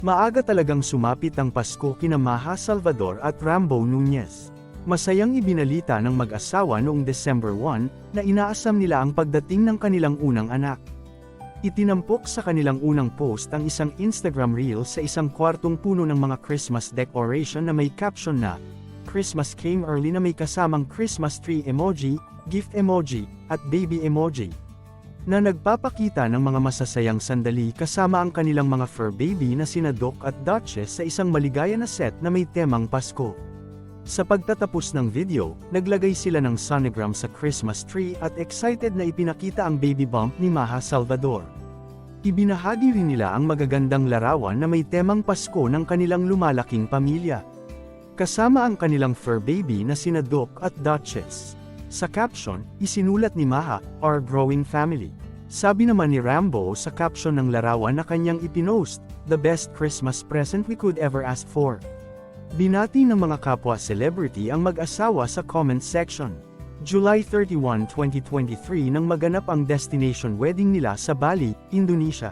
Maaga talagang sumapit ang Pasko kina Maha Salvador at Rambo Nunez. Masayang ibinalita ng mag-asawa noong December 1 na inaasam nila ang pagdating ng kanilang unang anak. Itinampok sa kanilang unang post ang isang Instagram reel sa isang kwartong puno ng mga Christmas decoration na may caption na, "Christmas came early" na may kasamang Christmas tree emoji, gift emoji, at baby emoji, na nagpapakita ng mga masasayang sandali kasama ang kanilang mga fur baby na sina Doc at Duchess sa isang maligaya na set na may temang Pasko. Sa pagtatapos ng video, naglagay sila ng sonogram sa Christmas tree at excited na ipinakita ang baby bump ni Maha Salvador. Ibinahagi rin nila ang magagandang larawan na may temang Pasko ng kanilang lumalaking pamilya. Kasama ang kanilang fur baby na sina Doc at Duchess. Sa caption, isinulat ni Maha, "Our growing family." Sabi naman ni Rambo sa caption ng larawan na kanyang ipinost, "The best Christmas present we could ever ask for." Binati ng mga kapwa celebrity ang mag-asawa sa comment section. July 31, 2023 nang maganap ang destination wedding nila sa Bali, Indonesia.